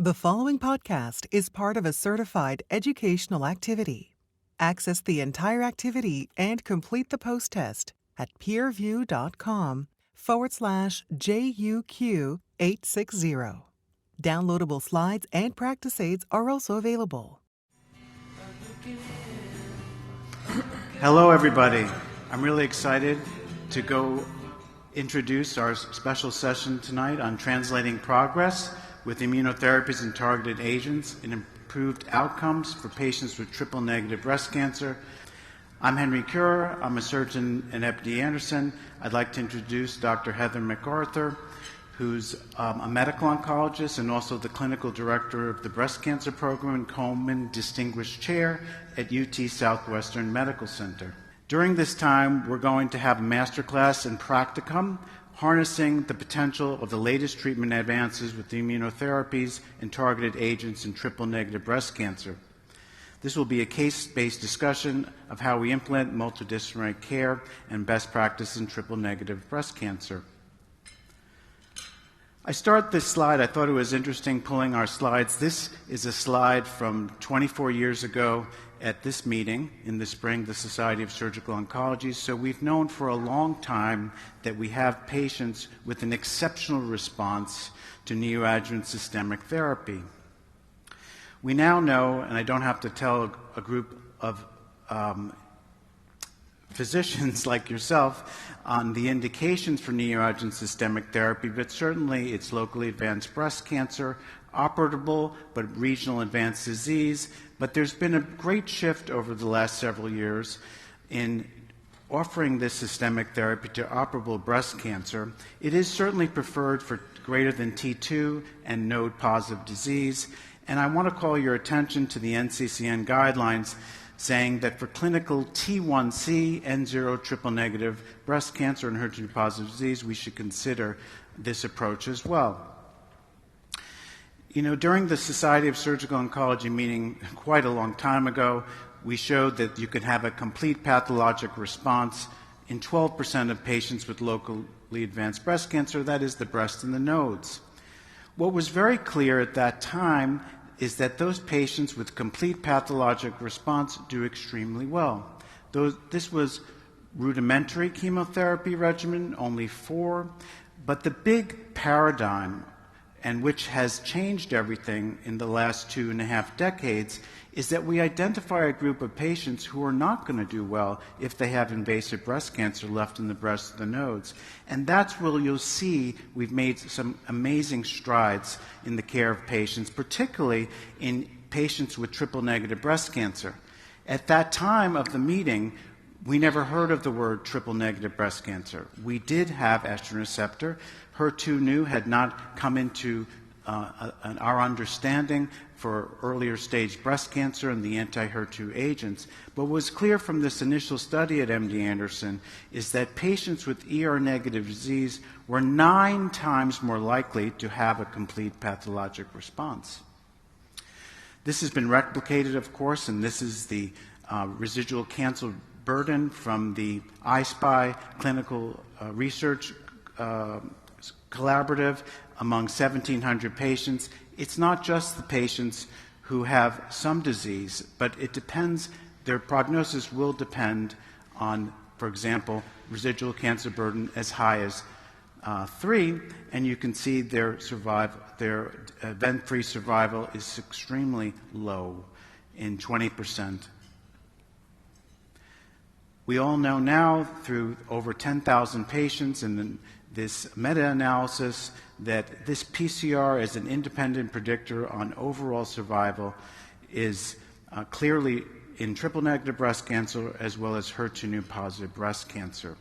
The following podcast is part of a certified educational activity. Access the entire activity and complete the post-test at peerview.com/JUQ860. Downloadable slides and practice aids are also available. Hello, everybody. I'm really excited to go introduce our special session tonight on translating progress with immunotherapies and targeted agents in improved outcomes for patients with triple-negative breast cancer. I'm Henry Curer. I'm a surgeon at MD Anderson. I'd like to introduce Dr. Heather MacArthur, who's a medical oncologist and also the clinical director of the breast cancer program and Coleman Distinguished Chair at UT Southwestern Medical Center. During this time, we're going to have a masterclass in practicum, harnessing the potential of the latest treatment advances with immunotherapies and targeted agents in triple-negative breast cancer. This will be a case-based discussion of how we implement multidisciplinary care and best practice in triple-negative breast cancer. I start this slide. I thought it was interesting pulling our slides. This is a slide from 24 years ago at this meeting in the spring, the Society of Surgical Oncology. So we've known for a long time that we have patients with an exceptional response to neoadjuvant systemic therapy. We now know, and I don't have to tell a group of physicians like yourself on the indications for neoadjuvant systemic therapy, but certainly it's locally advanced breast cancer, operable but regional advanced disease. But there's been a great shift over the last several years in offering this systemic therapy to operable breast cancer. It is certainly preferred for greater than T2 and node-positive disease. And I want to call your attention to the NCCN guidelines saying that for clinical T1C, N0 triple-negative breast cancer and HER2-positive disease, we should consider this approach as well. You know, during the Society of Surgical Oncology meeting quite a long time ago, we showed that you could have a complete pathologic response in 12% of patients with locally advanced breast cancer, that is the breast and the nodes. What was very clear at that time is that those patients with complete pathologic response do extremely well. This was rudimentary chemotherapy regimen, only 4, but the big paradigm, and which has changed everything in the last 2.5 decades, is that we identify a group of patients who are not going to do well if they have invasive breast cancer left in the breast of the nodes. And that's where you'll see we've made some amazing strides in the care of patients, particularly in patients with triple-negative breast cancer. At that time of the meeting, we never heard of the word triple-negative breast cancer. We did have estrogen receptor. HER2/neu had not come into our understanding for earlier stage breast cancer and the anti-HER2 agents. But what was clear from this initial study at MD Anderson is that patients with ER-negative disease were 9 times more likely to have a complete pathologic response. This has been replicated, of course, and this is the residual cancer burden from the I-SPY clinical research collaborative among 1,700 patients. It's not just the patients who have some disease, but it depends, their prognosis will depend on, for example, residual cancer burden as high as 3, and you can see their event-free survival is extremely low in 20%. We all know now through over 10,000 patients and this meta-analysis that this PCR as an independent predictor on overall survival is clearly in triple-negative breast cancer as well as HER2/neu positive breast cancer.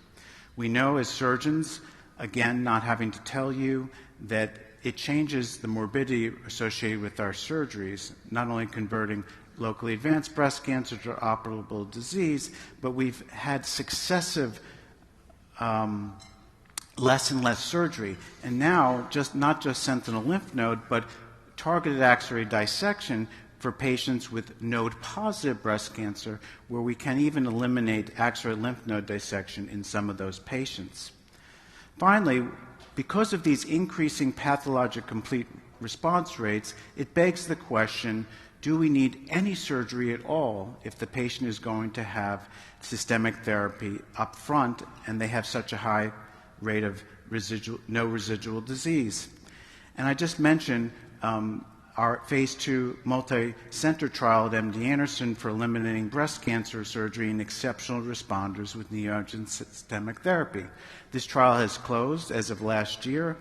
We know as surgeons, again, not having to tell you, that it changes the morbidity associated with our surgeries, not only converting locally advanced breast cancer to operable disease, but we've had successive less and less surgery. And now, not just sentinel lymph node, but targeted axillary dissection for patients with node-positive breast cancer, where we can even eliminate axillary lymph node dissection in some of those patients. Finally, because of these increasing pathologic complete response rates, it begs the question, do we need any surgery at all if the patient is going to have systemic therapy up front and they have such a high rate of no residual disease? And I just mentioned our phase 2 multi-center trial at MD Anderson for eliminating breast cancer surgery in exceptional responders with neoadjuvant systemic therapy. This trial has closed as of last year,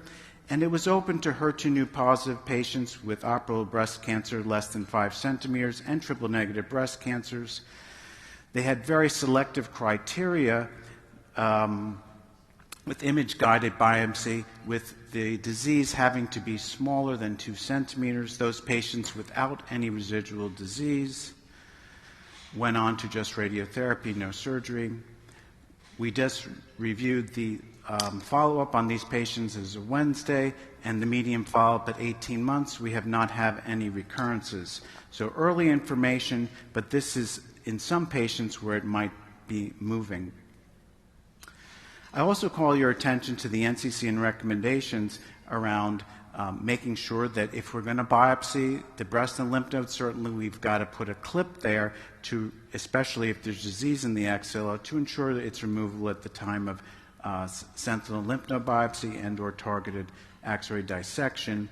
and it was open to HER2/neu positive patients with operable breast cancer less than 5 centimeters and triple-negative breast cancers. They had very selective criteria with image-guided biopsy, with the disease having to be smaller than 2 centimeters. Those patients without any residual disease went on to just radiotherapy, no surgery. We just reviewed the follow-up on these patients as of Wednesday, and the median follow-up at 18 months, we have not had any recurrences. So early information, but this is in some patients where it might be moving. I also call your attention to the NCCN recommendations around making sure that if we're going to biopsy the breast and lymph nodes, certainly we've got to put a clip there to, especially if there's disease in the axilla, to ensure that it's removable at the time of sentinel lymph node biopsy and or targeted axillary dissection.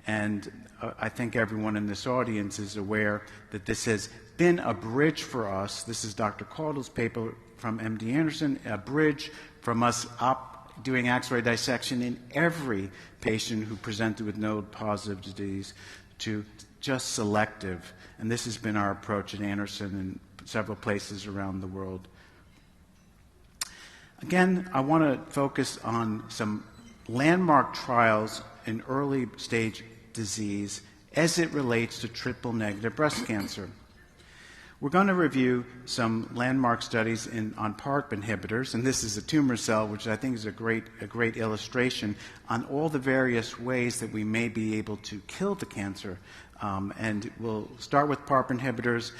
And I think everyone in this audience is aware that this has been a bridge for us. This is Dr. Caudle's paper from MD Anderson, a bridge from us doing axillary dissection in every patient who presented with node-positive disease to just selective. And this has been our approach at Anderson and several places around the world. Again, I want to focus on some landmark trials in early stage disease as it relates to triple-negative breast cancer. We're going to review some landmark studies on Parp inhibitors, and this is a tumor cell, which I think is a great illustration on all the various ways that we may be able to kill the cancer. And we'll start with Parp inhibitors,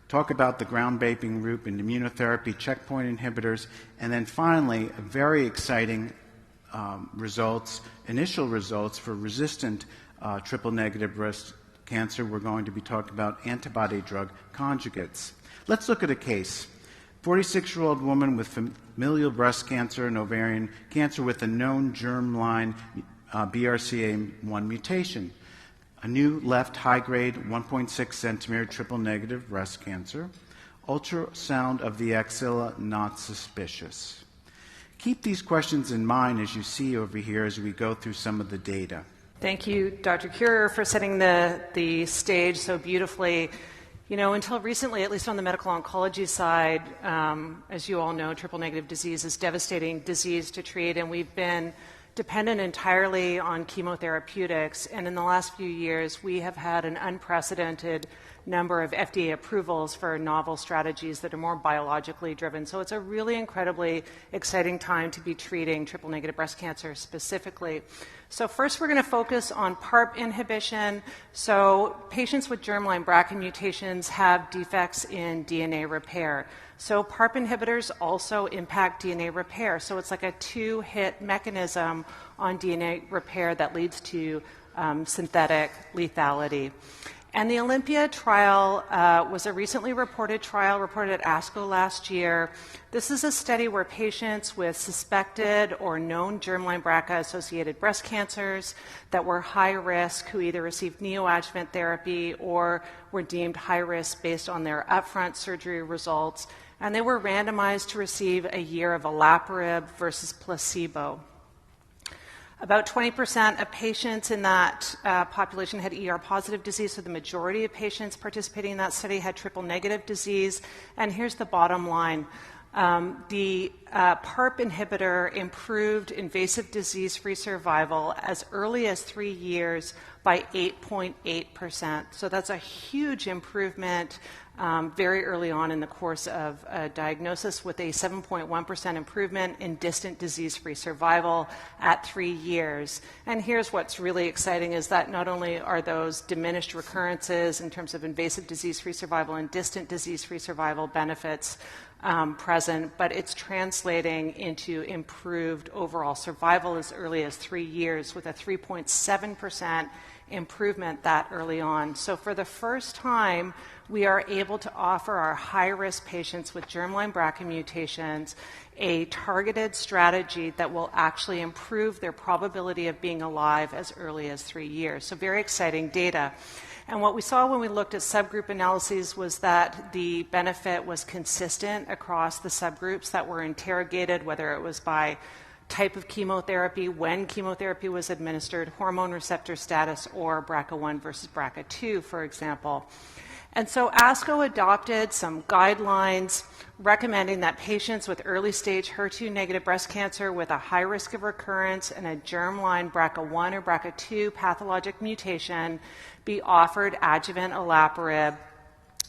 talk about the groundbreaking group in immunotherapy, checkpoint inhibitors, and then finally, a very exciting initial results for resistant triple-negative breast cancer. We're going to be talking about antibody-drug conjugates. Let's look at a case. 46-year-old woman with familial breast cancer and ovarian cancer with a known germline BRCA1 mutation. A new left high-grade 1.6 centimeter triple-negative breast cancer. Ultrasound of the axilla not suspicious. Keep these questions in mind as you see over here as we go through some of the data. Thank you, Dr. Curer, for setting the stage so beautifully. You know, until recently, at least on the medical oncology side, as you all know, triple-negative disease is a devastating disease to treat, and we've been dependent entirely on chemotherapeutics. And in the last few years, we have had an unprecedented number of FDA approvals for novel strategies that are more biologically driven. So it's a really incredibly exciting time to be treating triple-negative breast cancer specifically. So first we're going to focus on Parp inhibition. So patients with germline BRCA mutations have defects in DNA repair. So Parp inhibitors also impact DNA repair. So it's like a two-hit mechanism on DNA repair that leads to synthetic lethality. And the Olympia trial was a recently reported trial, reported at ASCO last year. This is a study where patients with suspected or known germline BRCA-associated breast cancers that were high risk, who either received neoadjuvant therapy or were deemed high risk based on their upfront surgery results, and they were randomized to receive a year of olaparib versus placebo. About 20% of patients in that population had ER-positive disease, so the majority of patients participating in that study had triple-negative disease. And here's the bottom line. The Parp inhibitor improved invasive disease-free survival as early as 3 years by 8.8%. So that's a huge improvement very early on in the course of a diagnosis, with a 7.1% improvement in distant disease-free survival at 3 years. And here's what's really exciting is that not only are those diminished recurrences in terms of invasive disease-free survival and distant disease-free survival benefits present, but it's translating into improved overall survival as early as 3 years, with a 3.7% improvement that early on. So for the first time, we are able to offer our high-risk patients with germline BRCA mutations a targeted strategy that will actually improve their probability of being alive as early as 3 years. So very exciting data. And what we saw when we looked at subgroup analyses was that the benefit was consistent across the subgroups that were interrogated, whether it was by type of chemotherapy, when chemotherapy was administered, hormone receptor status, or BRCA1 versus BRCA2, for example. And so ASCO adopted some guidelines recommending that patients with early-stage HER2-negative breast cancer with a high risk of recurrence and a germline BRCA1 or BRCA2 pathologic mutation be offered adjuvant olaparib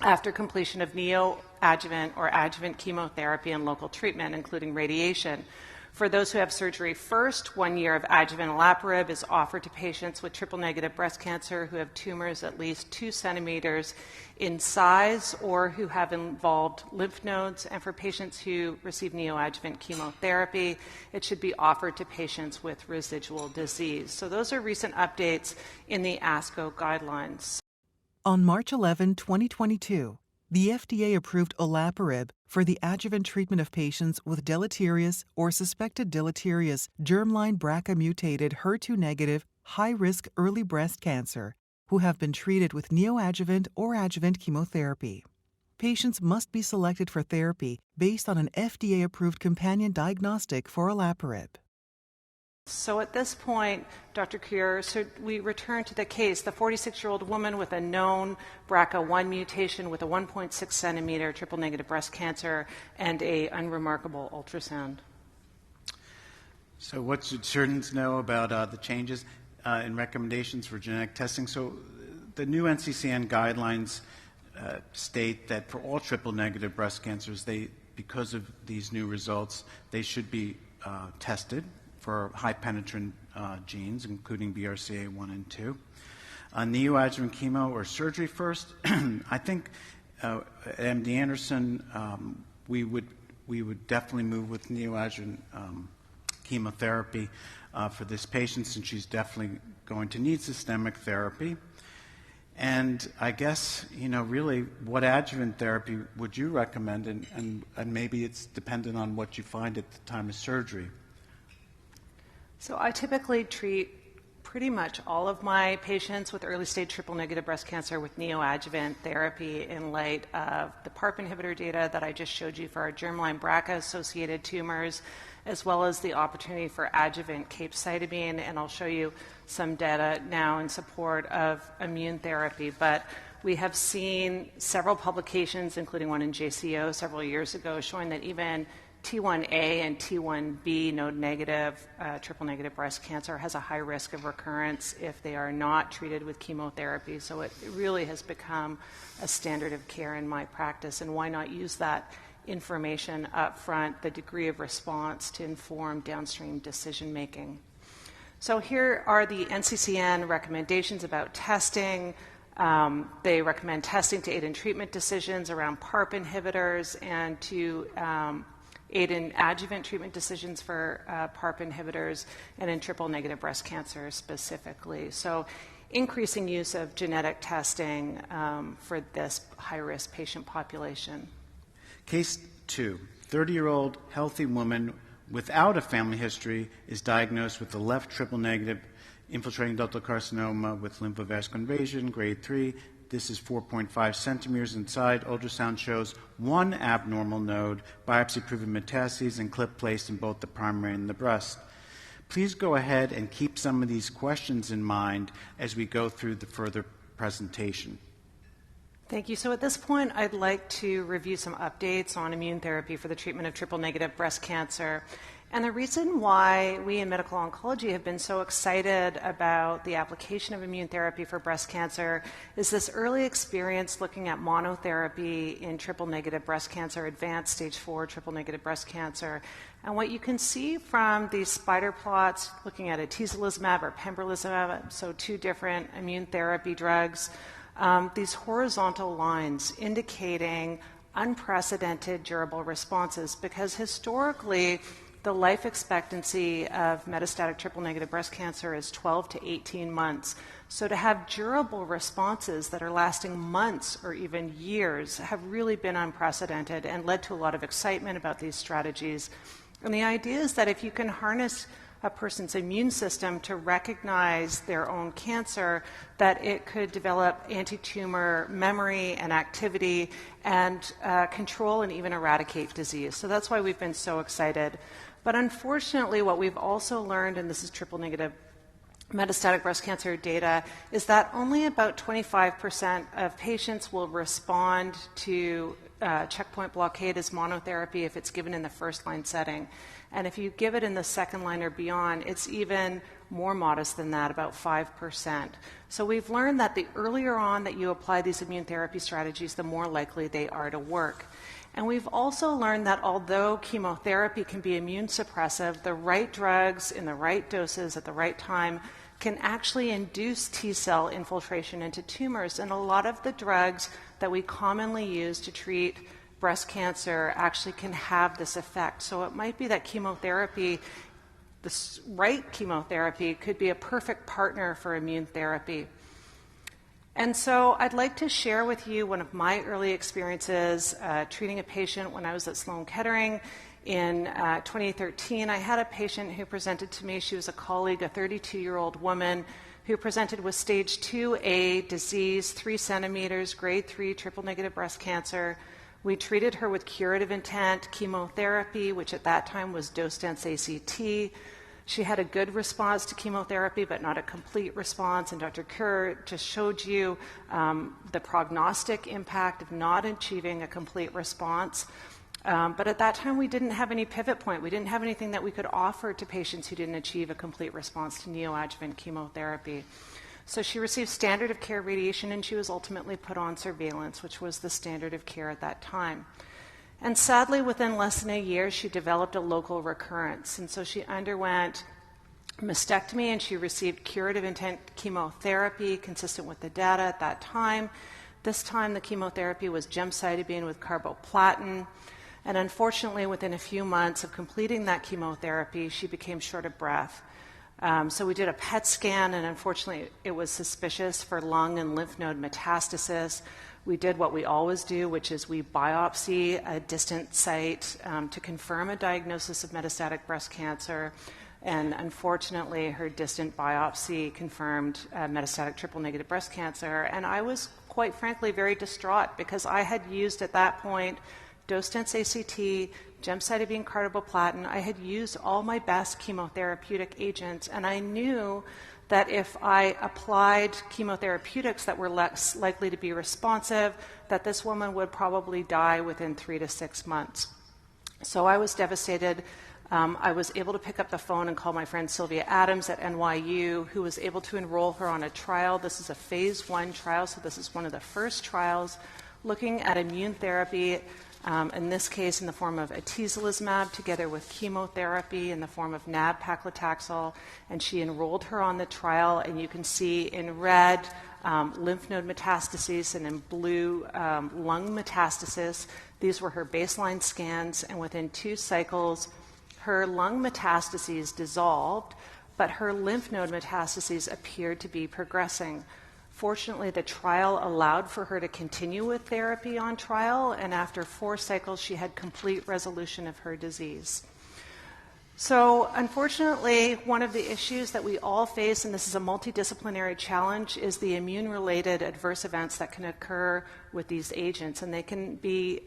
after completion of neoadjuvant or adjuvant chemotherapy and local treatment, including radiation. For those who have surgery first, 1 year of adjuvant olaparib is offered to patients with triple-negative breast cancer who have tumors at least 2 centimeters in size or who have involved lymph nodes. And for patients who receive neoadjuvant chemotherapy, it should be offered to patients with residual disease. So those are recent updates in the ASCO guidelines. On March 11, 2022, the FDA approved olaparib for the adjuvant treatment of patients with deleterious or suspected deleterious germline BRCA-mutated HER2-negative high-risk early breast cancer who have been treated with neoadjuvant or adjuvant chemotherapy. Patients must be selected for therapy based on an FDA-approved companion diagnostic for olaparib. So at this point, Dr. Cure, so we return to the case, the 46-year-old woman with a known BRCA1 mutation with a 1.6 centimeter triple-negative breast cancer and a unremarkable ultrasound. So what should surgeons know about the changes in recommendations for genetic testing? So the new NCCN guidelines state that for all triple-negative breast cancers, because of these new results, they should be tested for high-penetrant genes, including BRCA1 and 2. Neoadjuvant chemo or surgery first. I think at MD Anderson, we would definitely move with neoadjuvant chemotherapy for this patient, since she's definitely going to need systemic therapy. And I guess, really, what adjuvant therapy would you recommend? And maybe it's dependent on what you find at the time of surgery. So I typically treat pretty much all of my patients with early-stage triple-negative breast cancer with neoadjuvant therapy in light of the Parp inhibitor data that I just showed you for our germline BRCA-associated tumors, as well as the opportunity for adjuvant capecitabine, and I'll show you some data now in support of immune therapy. But we have seen several publications, including one in JCO several years ago, showing that even T1A and T1B node-negative triple-negative breast cancer has a high risk of recurrence if they are not treated with chemotherapy. So it really has become a standard of care in my practice, and why not use that information up front, the degree of response, to inform downstream decision-making. So here are the NCCN recommendations about testing. They recommend testing to aid in treatment decisions around Parp inhibitors and to aid in adjuvant treatment decisions for Parp inhibitors and in triple-negative breast cancer specifically. So increasing use of genetic testing for this high-risk patient population. Case 2, 30-year-old healthy woman without a family history is diagnosed with the left triple-negative infiltrating ductal carcinoma with lymphovascular invasion, grade 3. This is 4.5 centimeters inside. Ultrasound shows one abnormal node, biopsy-proven metastases, and clip placed in both the primary and the breast. Please go ahead and keep some of these questions in mind as we go through the further presentation. Thank you. So at this point, I'd like to review some updates on immune therapy for the treatment of triple-negative breast cancer. And the reason why we in medical oncology have been so excited about the application of immune therapy for breast cancer is this early experience looking at monotherapy in triple-negative breast cancer, advanced stage 4 triple-negative breast cancer. And what you can see from these spider plots, looking at atezolizumab or pembrolizumab, so 2 different immune therapy drugs, these horizontal lines indicating unprecedented durable responses, because historically the life expectancy of metastatic triple-negative breast cancer is 12 to 18 months. So to have durable responses that are lasting months or even years have really been unprecedented and led to a lot of excitement about these strategies. And the idea is that if you can harness a person's immune system to recognize their own cancer, that it could develop anti-tumor memory and activity and control and even eradicate disease. So that's why we've been so excited. But unfortunately, what we've also learned, and this is triple-negative metastatic breast cancer data, is that only about 25% of patients will respond to checkpoint blockade as monotherapy if it's given in the first-line setting. And if you give it in the second line or beyond, it's even more modest than that, about 5%. So we've learned that the earlier on that you apply these immune therapy strategies, the more likely they are to work. And we've also learned that although chemotherapy can be immune suppressive, the right drugs in the right doses at the right time can actually induce T-cell infiltration into tumors. And a lot of the drugs that we commonly use to treat breast cancer actually can have this effect. So it might be that chemotherapy, the right chemotherapy, could be a perfect partner for immune therapy. And so I'd like to share with you one of my early experiences treating a patient when I was at Sloan Kettering. In 2013, I had a patient who presented to me. She was a colleague, a 32-year-old woman who presented with stage 2A disease, 3 centimeters, grade 3 triple-negative breast cancer. We treated her with curative intent chemotherapy, which at that time was dose-dense ACT. She had a good response to chemotherapy, but not a complete response. And Dr. Kerr just showed you the prognostic impact of not achieving a complete response. But at that time, we didn't have any pivot point. We didn't have anything that we could offer to patients who didn't achieve a complete response to neoadjuvant chemotherapy. So she received standard of care radiation, and she was ultimately put on surveillance, which was the standard of care at that time. And sadly, within less than a year, she developed a local recurrence. And so she underwent mastectomy, and she received curative intent chemotherapy consistent with the data at that time. This time, the chemotherapy was gemcitabine with carboplatin. And unfortunately, within a few months of completing that chemotherapy, she became short of breath. So we did a PET scan, and unfortunately, it was suspicious for lung and lymph node metastasis. We did what we always do, which is we biopsy a distant site to confirm a diagnosis of metastatic breast cancer. And unfortunately, her distant biopsy confirmed metastatic triple-negative breast cancer. And I was, quite frankly, very distraught because I had used at that point dose-dense ACT, gemcitabine carboplatin. I had used all my best chemotherapeutic agents, and I knew that if I applied chemotherapeutics that were less likely to be responsive, that this woman would probably die within 3 to 6 months. So I was devastated. I was able to pick up the phone and call my friend Sylvia Adams at NYU, who was able to enroll her on a trial. This is a phase 1 trial, so this is one of the first trials looking at immune therapy, in this case in the form of atezolizumab together with chemotherapy in the form of nab-paclitaxel, and she enrolled her on the trial, and you can see in red lymph node metastases and in blue lung metastasis. These were her baseline scans, and within 2 cycles, her lung metastases dissolved, but her lymph node metastases appeared to be progressing. Fortunately, the trial allowed for her to continue with therapy on trial, and after 4 cycles, she had complete resolution of her disease. So, unfortunately, one of the issues that we all face, and this is a multidisciplinary challenge, is the immune-related adverse events that can occur with these agents, and they can be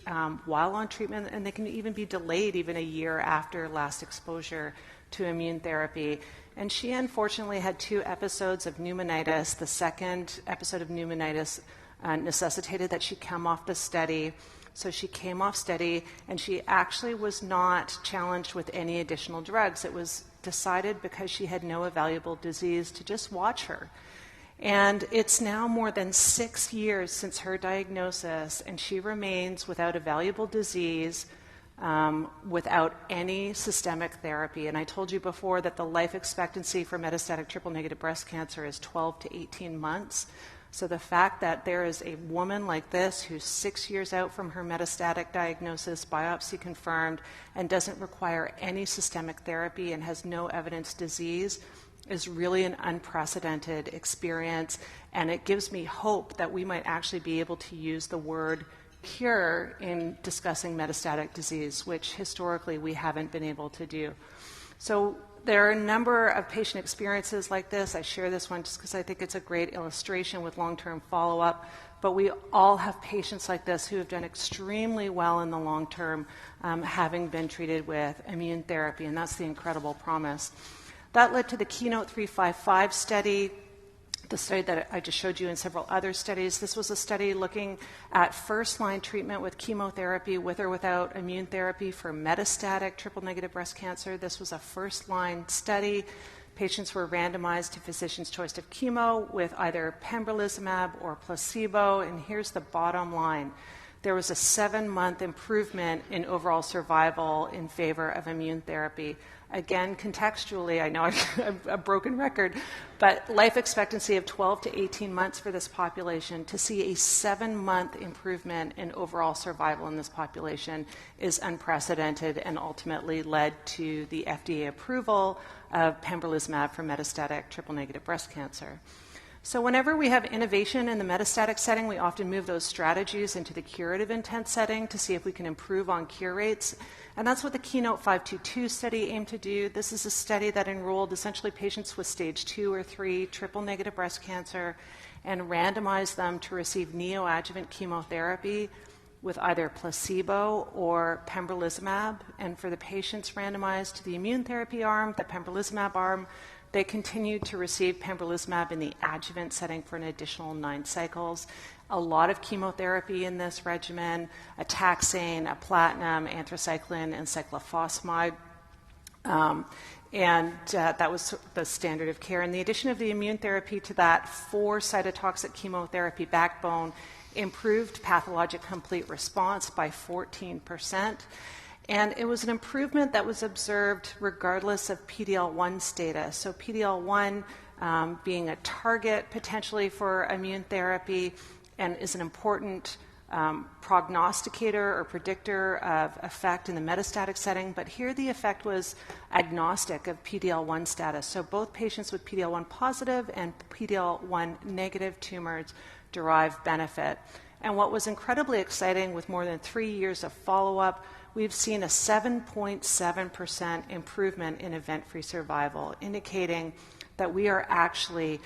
while on treatment, and they can even be delayed even a year after last exposure to immune therapy. And she unfortunately had 2 episodes of pneumonitis. The second episode of pneumonitis necessitated that she come off the study. So she came off study, and she actually was not challenged with any additional drugs. It was decided because she had no evaluable disease to just watch her. And it's now more than 6 years since her diagnosis, and she remains without evaluable disease, without any systemic therapy. And I told you before that the life expectancy for metastatic triple-negative breast cancer is 12 to 18 months. So the fact that there is a woman like this who's 6 years out from her metastatic diagnosis, biopsy confirmed, and doesn't require any systemic therapy and has no evidence disease is really an unprecedented experience, and it gives me hope that we might actually be able to use the word cure in discussing metastatic disease, which historically we haven't been able to do. So there are a number of patient experiences like this. I share this one just because I think it's a great illustration with long-term follow-up. But we all have patients like this who have done extremely well in the long term, having been treated with immune therapy, and that's the incredible promise. That led to the Keynote 355 study, the study that I just showed you, in several other studies. This was a study looking at first-line treatment with chemotherapy with or without immune therapy for metastatic triple-negative breast cancer. This was a first-line study. Patients were randomized to physician's choice of chemo with either pembrolizumab or placebo, and here's the bottom line. There was a 7-month improvement in overall survival in favor of immune therapy. Again, contextually, I know I'm a broken record, but life expectancy of 12 to 18 months for this population, to see a 7-month improvement in overall survival in this population is unprecedented and ultimately led to the FDA approval of pembrolizumab for metastatic triple-negative breast cancer. So whenever we have innovation in the metastatic setting, we often move those strategies into the curative intent setting to see if we can improve on cure rates. And that's what the Keynote 522 study aimed to do. This is a study that enrolled essentially patients with stage 2 or 3 triple-negative breast cancer and randomized them to receive neoadjuvant chemotherapy with either placebo or pembrolizumab. And for the patients randomized to the immune therapy arm, the pembrolizumab arm, they continued to receive pembrolizumab in the adjuvant setting for an additional 9 cycles. A lot of chemotherapy in this regimen, a taxane, a platinum, anthracycline, and cyclophosphamide. That was the standard of care. And the addition of the immune therapy to that 4 cytotoxic chemotherapy backbone improved pathologic complete response by 14%. And it was an improvement that was observed regardless of PD-L1 status. So PD-L1 being a target potentially for immune therapy and is an important prognosticator or predictor of effect in the metastatic setting. But here the effect was agnostic of PD-L1 status. So both patients with PD-L1 positive and PD-L1 negative tumors derive benefit. And what was incredibly exciting, with more than 3 years of follow-up, we've seen a 7.7% improvement in event-free survival, indicating that we are actually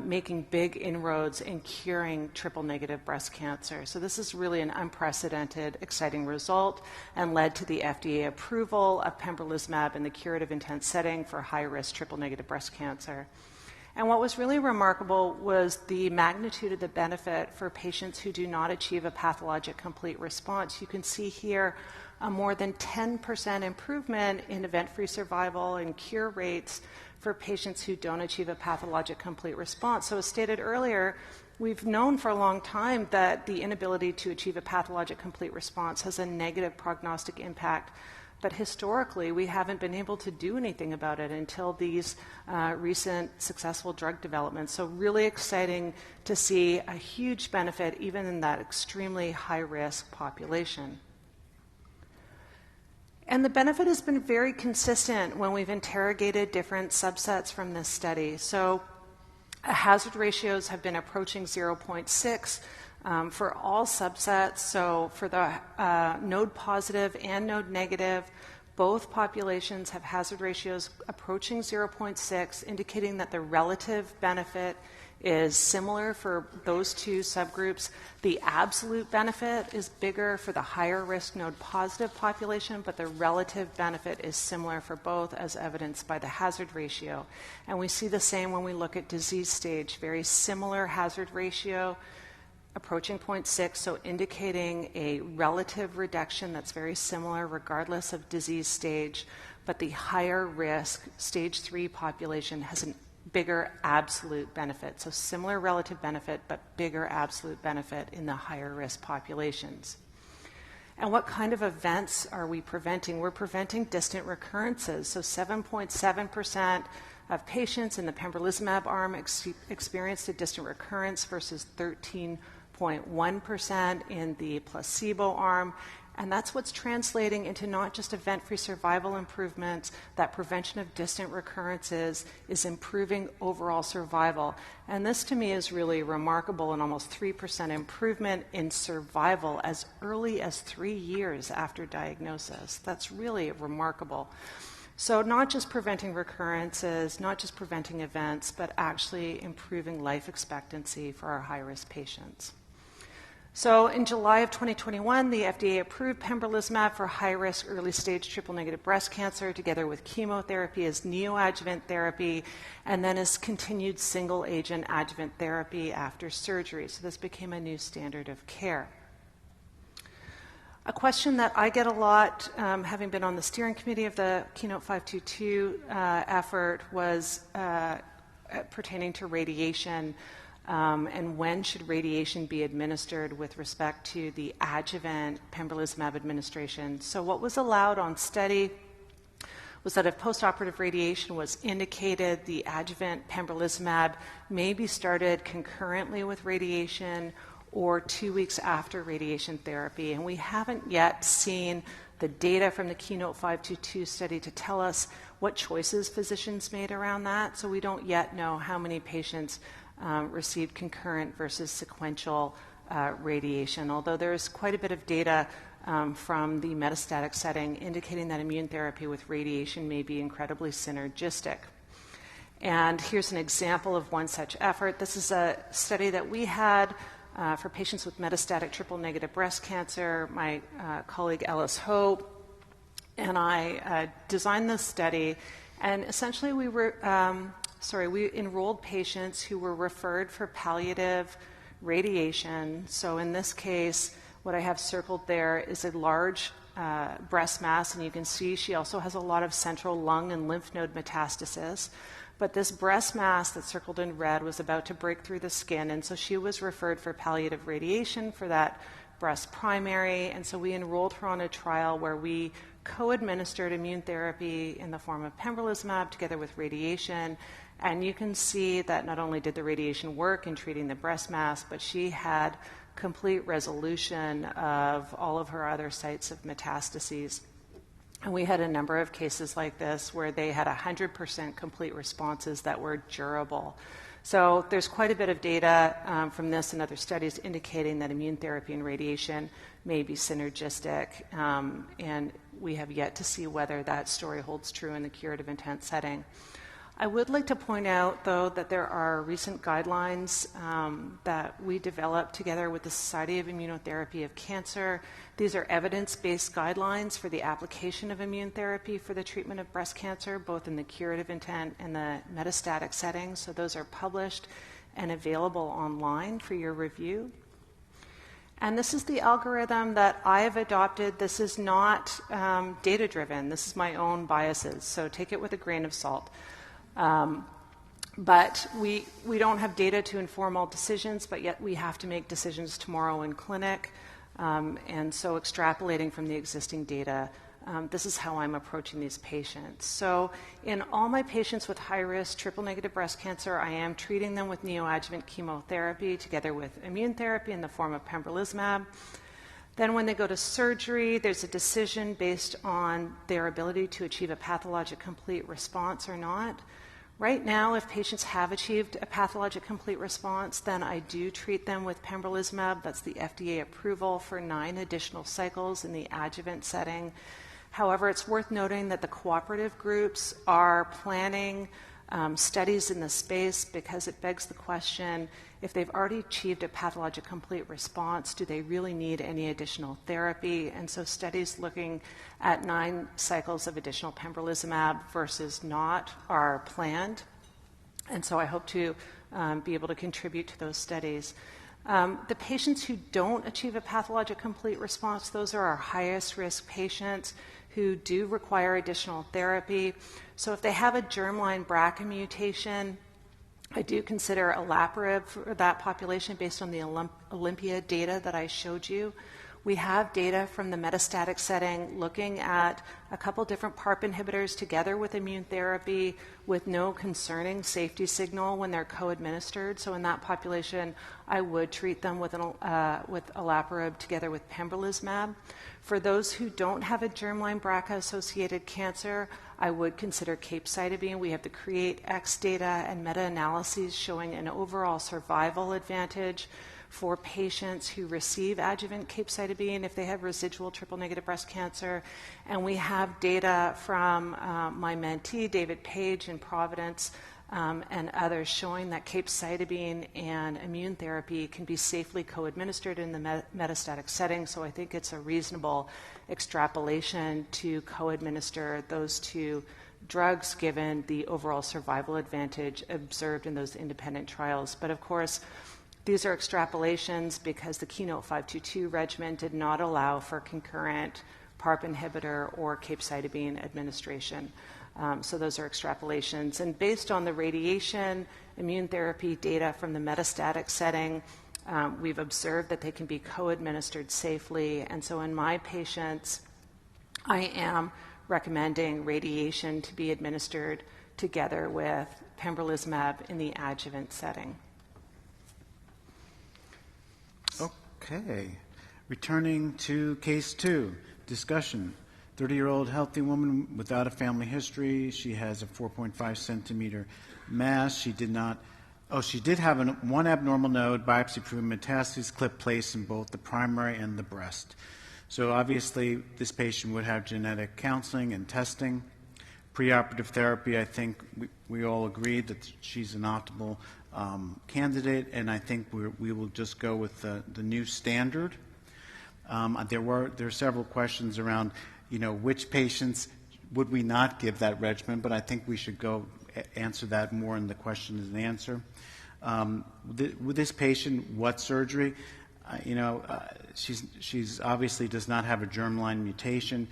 making big inroads in curing triple-negative breast cancer. So this is really an unprecedented, exciting result and led to the FDA approval of pembrolizumab in the curative intent setting for high-risk triple-negative breast cancer. And what was really remarkable was the magnitude of the benefit for patients who do not achieve a pathologic complete response. You can see here a more than 10% improvement in event-free survival and cure rates for patients who don't achieve a pathologic complete response. So as stated earlier, we've known for a long time that the inability to achieve a pathologic complete response has a negative prognostic impact. But historically, we haven't been able to do anything about it until these recent successful drug developments. So really exciting to see a huge benefit even in that extremely high-risk population. And the benefit has been very consistent when we've interrogated different subsets from this study. So hazard ratios have been approaching 0.6 for all subsets. So for the node positive and node negative, both populations have hazard ratios approaching 0.6, indicating that the relative benefit is similar for those 2 subgroups. The absolute benefit is bigger for the higher risk node positive population, but the relative benefit is similar for both, as evidenced by the hazard ratio. And we see the same when we look at disease stage, very similar hazard ratio approaching 0.6, so indicating a relative reduction that's very similar regardless of disease stage, but the higher risk stage 3 population has a bigger absolute benefit. So similar relative benefit, but bigger absolute benefit in the higher risk populations. And what kind of events are we preventing? We're preventing distant recurrences. So 7.7% of patients in the pembrolizumab arm experienced a distant recurrence versus 13.1% in the placebo arm. And that's what's translating into not just event-free survival improvements, that prevention of distant recurrences is improving overall survival. And this to me is really remarkable, an almost 3% improvement in survival as early as 3 years after diagnosis. That's really remarkable. So not just preventing recurrences, not just preventing events, but actually improving life expectancy for our high-risk patients. So in July of 2021, the FDA approved pembrolizumab for high-risk early-stage triple-negative breast cancer together with chemotherapy as neoadjuvant therapy and then as continued single-agent adjuvant therapy after surgery. So this became a new standard of care. A question that I get a lot, having been on the steering committee of the Keynote 522 effort, was pertaining to radiation. And when should radiation be administered with respect to the adjuvant pembrolizumab administration? So what was allowed on study was that if postoperative radiation was indicated, the adjuvant pembrolizumab may be started concurrently with radiation or 2 weeks after radiation therapy. And we haven't yet seen the data from the Keynote 522 study to tell us what choices physicians made around that. So we don't yet know how many patients received concurrent versus sequential radiation, although there's quite a bit of data from the metastatic setting indicating that immune therapy with radiation may be incredibly synergistic. And here's an example of one such effort. This is a study that we had for patients with metastatic triple-negative breast cancer. My colleague Ellis Hope and I designed this study, and essentially we enrolled patients who were referred for palliative radiation. So in this case, what I have circled there is a large breast mass, and you can see she also has a lot of central lung and lymph node metastasis. But this breast mass that's circled in red was about to break through the skin, and so she was referred for palliative radiation for that breast primary. And so we enrolled her on a trial where we co-administered immune therapy in the form of pembrolizumab together with radiation. And you can see that not only did the radiation work in treating the breast mass, but she had complete resolution of all of her other sites of metastases. And we had a number of cases like this where they had 100% complete responses that were durable. So there's quite a bit of data from this and other studies indicating that immune therapy and radiation may be synergistic, and we have yet to see whether that story holds true in the curative intent setting. I would like to point out, though, that there are recent guidelines that we developed together with the Society of Immunotherapy of Cancer. These are evidence-based guidelines for the application of immune therapy for the treatment of breast cancer, both in the curative intent and the metastatic setting. So those are published and available online for your review. And this is the algorithm that I have adopted. This is not data-driven. This is my own biases, so take it with a grain of salt. But we don't have data to inform all decisions, but yet we have to make decisions tomorrow in clinic. And so extrapolating from the existing data, this is how I'm approaching these patients. So in all my patients with high-risk triple-negative breast cancer, I am treating them with neoadjuvant chemotherapy together with immune therapy in the form of pembrolizumab. Then when they go to surgery, there's a decision based on their ability to achieve a pathologic complete response or not. Right now, if patients have achieved a pathologic complete response, then I do treat them with pembrolizumab. That's the FDA approval for 9 additional cycles in the adjuvant setting. However, it's worth noting that the cooperative groups are planning studies in the space because it begs the question, if they've already achieved a pathologic complete response, do they really need any additional therapy? And so studies looking at 9 cycles of additional pembrolizumab versus not are planned. And so I hope to be able to contribute to those studies. The patients who don't achieve a pathologic complete response, those are our highest risk patients who do require additional therapy. So if they have a germline BRCA mutation, I do consider olaparib for that population based on the Olympia data that I showed you, We have data from the metastatic setting looking at a couple different Parp inhibitors together with immune therapy with no concerning safety signal when they're co-administered. So in that population, I would treat them with olaparib together with pembrolizumab. For those who don't have a germline BRCA-associated cancer, I would consider capecitabine. We have the CREATE-X data and meta-analyses showing an overall survival advantage for patients who receive adjuvant capecitabine if they have residual triple-negative breast cancer. And we have data from my mentee, David Page in Providence, and others showing that capecitabine and immune therapy can be safely co-administered in the metastatic setting. So I think it's a reasonable extrapolation to co-administer those two drugs given the overall survival advantage observed in those independent trials. But of course, these are extrapolations because the KEYNOTE-522 regimen did not allow for concurrent Parp inhibitor or capecitabine administration. So those are extrapolations. And based on the radiation immune therapy data from the metastatic setting, we've observed that they can be co-administered safely. And so in my patients, I am recommending radiation to be administered together with pembrolizumab in the adjuvant setting. Okay. Returning to case 2, discussion. 30-year-old healthy woman without a family history. She has a 4.5 centimeter mass. She did have one abnormal node, biopsy-proven metastases, clip placed in both the primary and the breast. So obviously, this patient would have genetic counseling and testing. Preoperative therapy, I think we all agreed that she's an optimal candidate, and I think we will just go with the new standard. There are several questions around, which patients would we not give that regimen, but I think we should go answer that more in the question and answer. With this patient, what surgery? She's obviously does not have a germline mutation.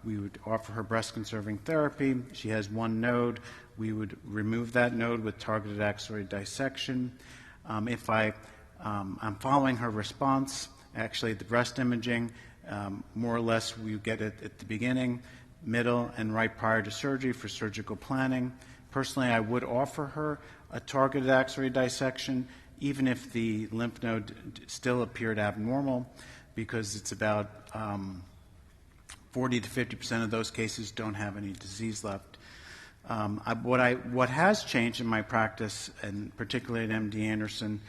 We would offer her breast-conserving therapy. She has one node. We would remove that node with targeted axillary dissection. If I'm following her response, actually the breast imaging, more or less we get it at the beginning, middle, and right prior to surgery for surgical planning. Personally, I would offer her a targeted axillary dissection, even if the lymph node still appeared abnormal, because it's about 40 to 50% of those cases don't have any disease left. What has changed in my practice, and particularly at MD Anderson,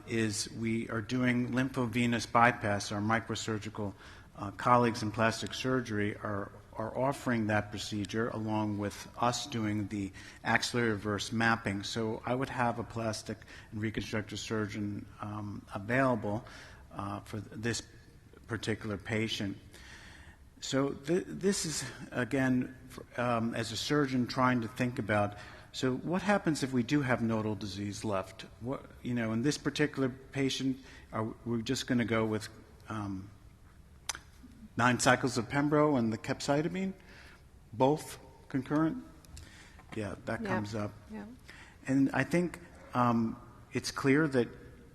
is we are doing lymphovenous bypass. Our microsurgical colleagues in plastic surgery are offering that procedure along with us doing the axillary reverse mapping. So I would have a plastic and reconstructive surgeon available for this particular patient. So this is, again, as a surgeon trying to think about, so what happens if we do have nodal disease left? In this particular patient, we're just going to go with 9 cycles of pembro and the capecitabine, both concurrent? Yeah, that comes up. Yeah. And I think it's clear that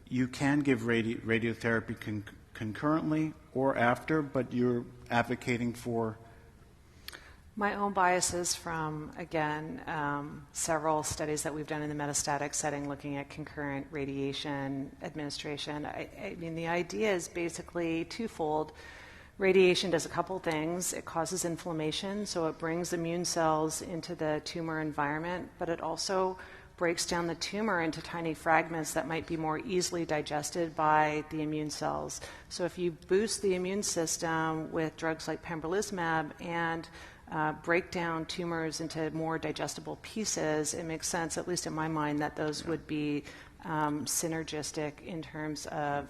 you can give radiotherapy concurrently or after, but you're advocating for? My own biases from, again, several studies that we've done in the metastatic setting looking at concurrent radiation administration. I mean, the idea is basically twofold. Radiation does a couple things. It causes inflammation, so it brings immune cells into the tumor environment, but it also breaks down the tumor into tiny fragments that might be more easily digested by the immune cells. So if you boost the immune system with drugs like pembrolizumab and break down tumors into more digestible pieces, it makes sense, at least in my mind, that those would be synergistic in terms of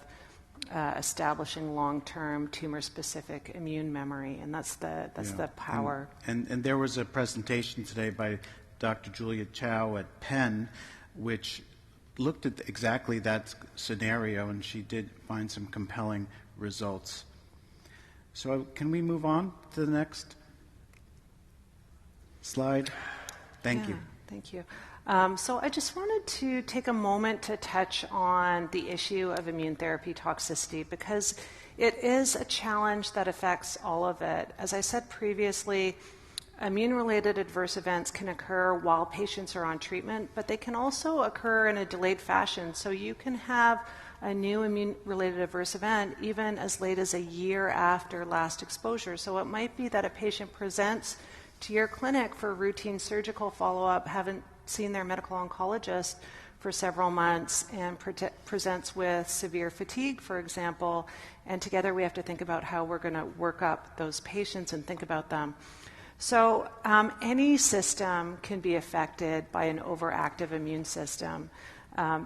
establishing long-term tumor-specific immune memory, and that's the power. And there was a presentation today by Dr. Julia Chow at Penn, which looked at exactly that scenario, and she did find some compelling results. So can we move on to the next slide? Thank you. Thank you. So I just wanted to take a moment to touch on the issue of immune therapy toxicity, because It is a challenge that affects all of it. As I said previously, immune-related adverse events can occur while patients are on treatment, but they can also occur in a delayed fashion. So you can have a new immune-related adverse event even as late as a year after last exposure. So it might be that a patient presents to your clinic for routine surgical follow-up, haven't seen their medical oncologist for several months, and presents with severe fatigue, for example, and together we have to think about how we're going to work up those patients and think about them. So any system can be affected by an overactive immune system.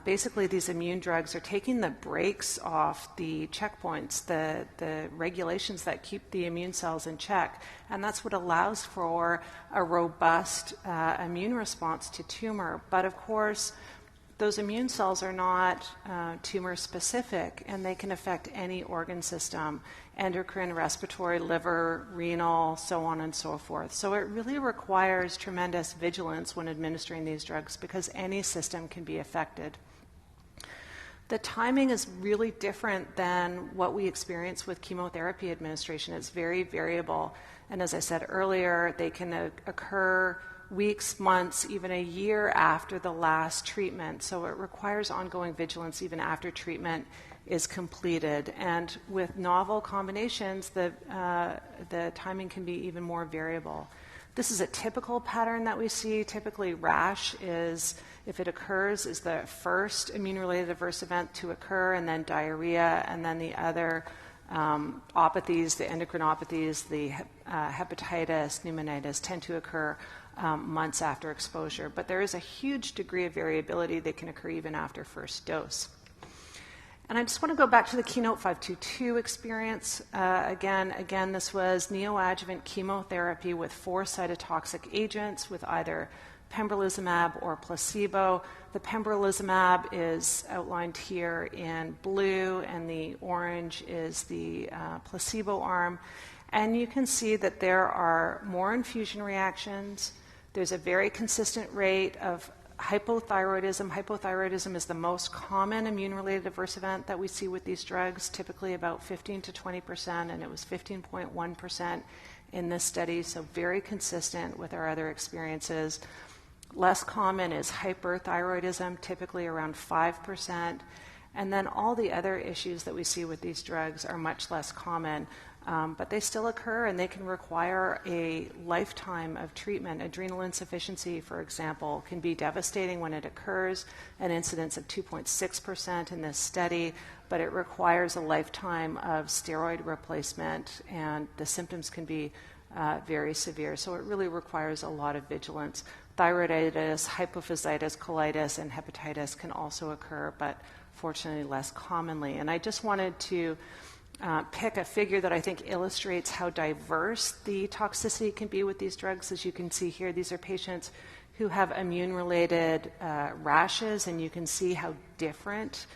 Basically, these immune drugs are taking the brakes off the checkpoints, the regulations that keep the immune cells in check, and that's what allows for a robust immune response to tumor. But of course, those immune cells are not tumor-specific, and they can affect any organ system: endocrine, respiratory, liver, renal, so on and so forth. So it really requires tremendous vigilance when administering these drugs because any system can be affected. The timing is really different than what we experience with chemotherapy administration. It's very variable. And as I said earlier, they can occur weeks, months, even a year after the last treatment. So it requires ongoing vigilance even after treatment is completed. And with novel combinations, the timing can be even more variable. This is a typical pattern that we see. Typically, rash is, if it occurs, is the first immune-related adverse event to occur, and then diarrhea, and then the other opathies, the endocrinopathies, the hepatitis, pneumonitis tend to occur months after exposure. But there is a huge degree of variability that can occur even after first dose. And I just want to go back to the Keynote 522 experience. Again, this was neoadjuvant chemotherapy with 4 cytotoxic agents with either pembrolizumab or placebo. The pembrolizumab is outlined here in blue, and the orange is the placebo arm. And you can see that there are more infusion reactions. There's a very consistent rate of hypothyroidism. Hypothyroidism is the most common immune-related adverse event that we see with these drugs, typically about 15 to 20%, and it was 15.1% in this study, so very consistent with our other experiences. Less common is hyperthyroidism, typically around 5%, and then all the other issues that we see with these drugs are much less common. But they still occur, and they can require a lifetime of treatment. Adrenal insufficiency, for example, can be devastating when it occurs, an incidence of 2.6% in this study, but it requires a lifetime of steroid replacement, and the symptoms can be very severe. So it really requires a lot of vigilance. Thyroiditis, hypophysitis, colitis, and hepatitis can also occur, but fortunately less commonly. And I just wanted to pick a figure that I think illustrates how diverse the toxicity can be with these drugs. As you can see here, these are patients who have immune-related rashes, and you can see how different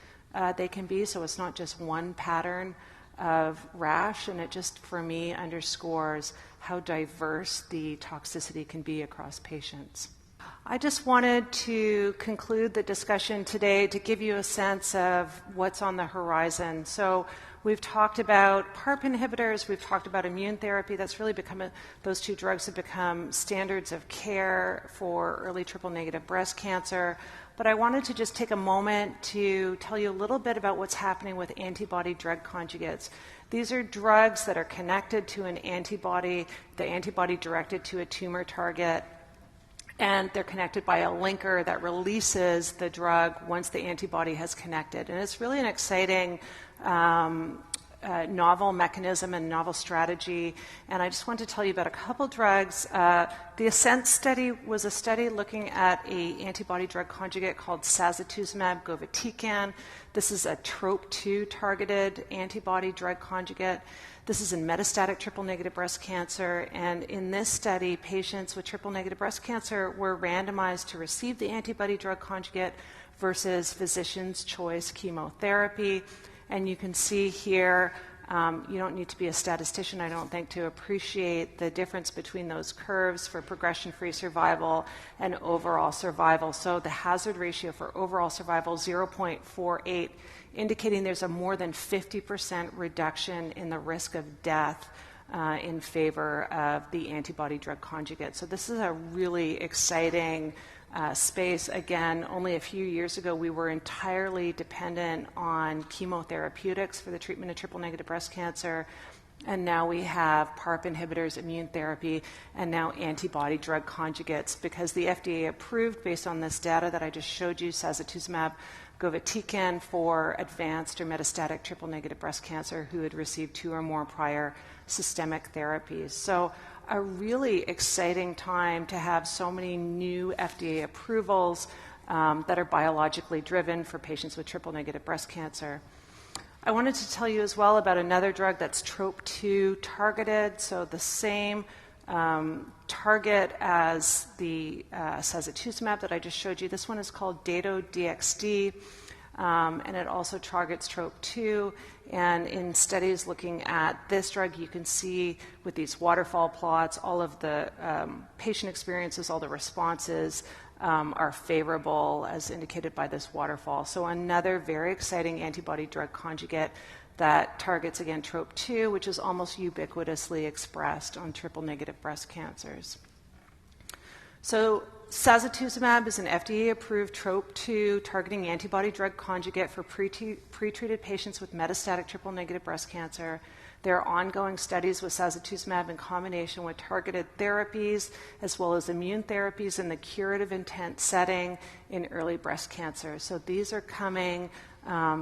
they can be. So it's not just one pattern of rash, and it just, for me, underscores how diverse the toxicity can be across patients. I just wanted to conclude the discussion today to give you a sense of what's on the horizon. So we've talked about Parp inhibitors, we've talked about immune therapy. That's really become, those 2 drugs have become standards of care for early triple-negative breast cancer. But I wanted to just take a moment to tell you a little bit about what's happening with antibody-drug conjugates. These are drugs that are connected to an antibody, the antibody directed to a tumor target, and they're connected by a linker that releases the drug once the antibody has connected. And it's really an exciting novel mechanism and novel strategy. And I just want to tell you about a couple drugs. The ASCENT study was a study looking at an antibody-drug conjugate called Sazatuzumab govitecan. This is a TROP2 targeted antibody-drug conjugate. This is in metastatic triple-negative breast cancer, and in this study, patients with triple-negative breast cancer were randomized to receive the antibody-drug conjugate versus physician's choice chemotherapy. And you can see here You don't need to be a statistician, I don't think, to appreciate the difference between those curves for progression-free survival and overall survival. So the hazard ratio for overall survival, 0.48, indicating there's a more than 50% reduction in the risk of death in favor of the antibody-drug conjugate. So this is a really exciting space. Again, only a few years ago, we were entirely dependent on chemotherapeutics for the treatment of triple-negative breast cancer. And now we have Parp inhibitors, immune therapy, and now antibody-drug conjugates, because the FDA approved, based on this data that I just showed you, Sazatuzumab govitecan for advanced or metastatic triple-negative breast cancer who had received 2 or more prior systemic therapies. So a really exciting time to have so many new FDA approvals that are biologically driven for patients with triple-negative breast cancer. I wanted to tell you as well about another drug that's TROP2 targeted, so the same target as the Sazatuzumab that I just showed you. This one is called Dato-DXd, and it also targets TROP2. And in studies looking at this drug, you can see with these waterfall plots, all of the patient experiences, all the responses are favorable as indicated by this waterfall. So another very exciting antibody-drug conjugate that targets, again, TROP2, which is almost ubiquitously expressed on triple-negative breast cancers. So Sazatuzumab is an FDA-approved TROP2 targeting antibody-drug conjugate for pretreated patients with metastatic triple-negative breast cancer. There are ongoing studies with Sazatuzumab in combination with targeted therapies as well as immune therapies in the curative intent setting in early breast cancer. So these are coming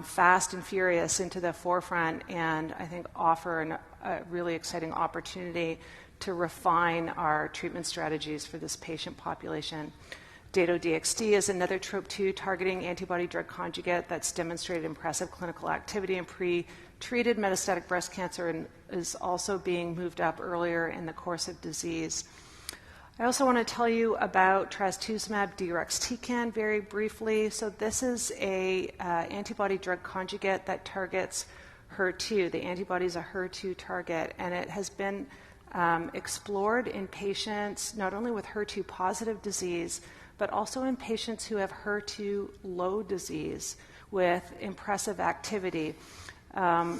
fast and furious into the forefront, and I think offer a really exciting opportunity to refine our treatment strategies for this patient population. Dato-DXd is another TROP2 targeting antibody-drug conjugate that's demonstrated impressive clinical activity in pre-treated metastatic breast cancer and is also being moved up earlier in the course of disease. I also want to tell you about Trastuzumab Drxt very briefly. So this is a antibody-drug conjugate that targets HER2. The antibody is a HER2 target, and it has been explored in patients not only with HER2 positive disease, but also in patients who have HER2 low disease with impressive activity.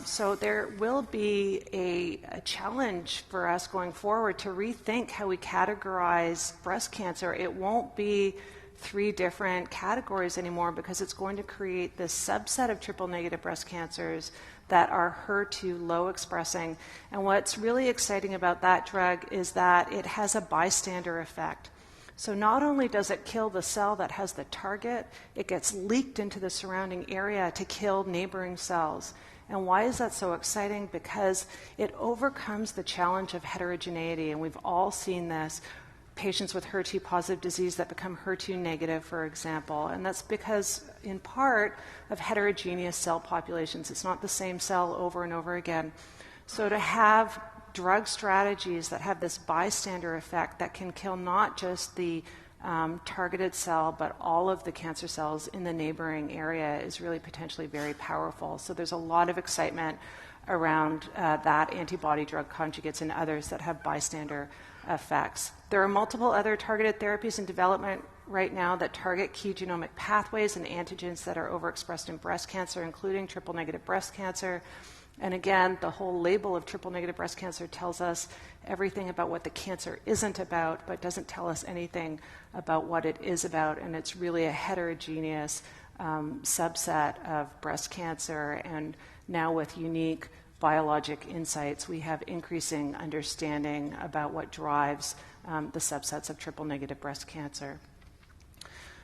So there will be a challenge for us going forward to rethink how we categorize breast cancer. It won't be 3 different categories anymore, because it's going to create this subset of triple-negative breast cancers that are HER2 low expressing. And what's really exciting about that drug is that it has a bystander effect. So not only does it kill the cell that has the target, it gets leaked into the surrounding area to kill neighboring cells. And why is that so exciting? Because it overcomes the challenge of heterogeneity, and we've all seen this. Patients with HER2 positive disease that become HER2 negative, for example. And that's because, in part, of heterogeneous cell populations. It's not the same cell over and over again. So to have drug strategies that have this bystander effect that can kill not just the targeted cell, but all of the cancer cells in the neighboring area is really potentially very powerful. So there's a lot of excitement around that antibody-drug conjugates and others that have bystander effects. There are multiple other targeted therapies in development right now that target key genomic pathways and antigens that are overexpressed in breast cancer, including triple-negative breast cancer. And again, the whole label of triple-negative breast cancer tells us everything about what the cancer isn't about, but doesn't tell us anything about what it is about. And it's really a heterogeneous subset of breast cancer. And now with unique biologic insights, we have increasing understanding about what drives the subsets of triple-negative breast cancer.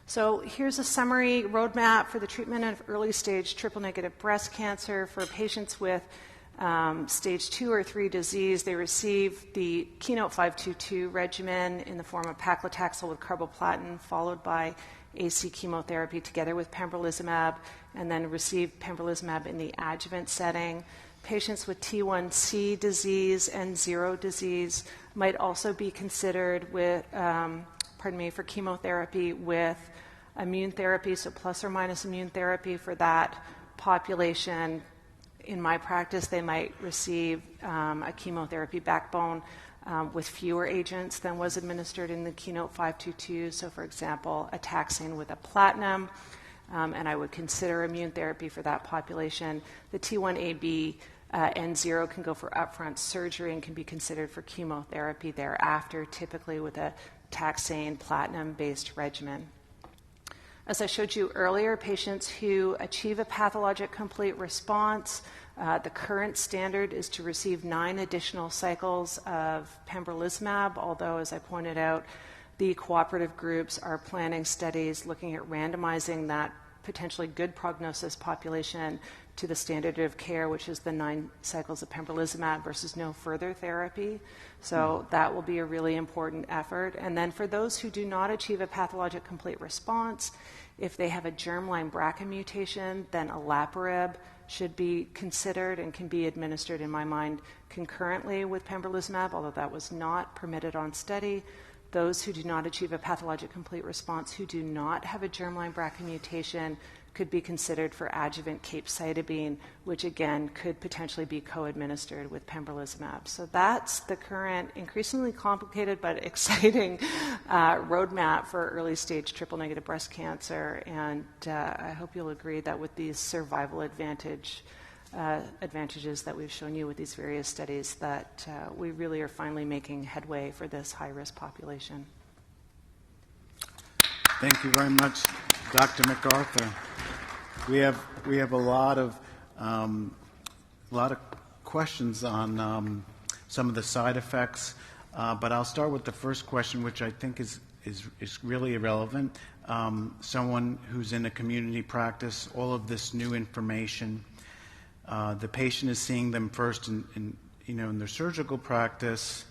So here's a summary roadmap for the treatment of early-stage triple-negative breast cancer for patients with stage 2 or 3 disease. They receive the KEYNOTE-522 regimen in the form of paclitaxel with carboplatin, followed by AC chemotherapy together with pembrolizumab, and then receive pembrolizumab in the adjuvant setting. Patients with T1C disease and 0 disease might also be considered with, for chemotherapy with immune therapy, so plus or minus immune therapy for that population. in my practice, they might receive a chemotherapy backbone with fewer agents than was administered in the Keynote 522. So, for example, a taxane with a platinum, and I would consider immune therapy for that population. The T1AB N0 can go for upfront surgery and can be considered for chemotherapy thereafter, typically with a taxane platinum-based regimen. As I showed you earlier, patients who achieve a pathologic complete response, the current standard is to receive 9 additional cycles of pembrolizumab, although, as I pointed out, the cooperative groups are planning studies looking at randomizing that potentially good prognosis population to the standard of care, which is the 9 cycles of pembrolizumab versus no further therapy. So that will be a really important effort. And then for those who do not achieve a pathologic complete response, if they have a germline BRCA mutation, then olaparib should be considered and can be administered, in my mind, concurrently with pembrolizumab, although that was not permitted on study. Those who do not achieve a pathologic complete response, who do not have a germline BRCA mutation, could be considered for adjuvant capecitabine, which again could potentially be co-administered with pembrolizumab. So that's the current increasingly complicated but exciting roadmap for early stage triple negative breast cancer. And I hope you'll agree that with these survival advantages that we've shown you with these various studies, that we really are finally making headway for this high-risk population. Thank you very much, Dr. MacArthur. We have a lot of questions on some of the side effects, but I'll start with the first question, which I think is really irrelevant. Someone who's in a community practice, all of this new information, the patient is seeing them first in their surgical practice.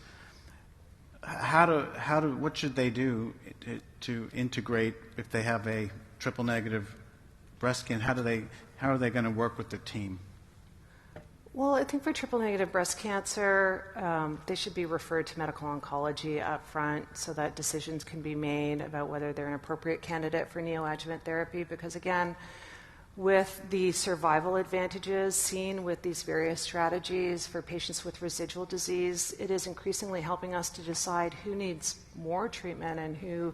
What should they do to integrate if they have a triple negative breast cancer? How are they going to work with the team? Well, I think for triple negative breast cancer, they should be referred to medical oncology up front so that decisions can be made about whether they're an appropriate candidate for neoadjuvant therapy. Because again, with the survival advantages seen with these various strategies for patients with residual disease, it is increasingly helping us to decide who needs more treatment and who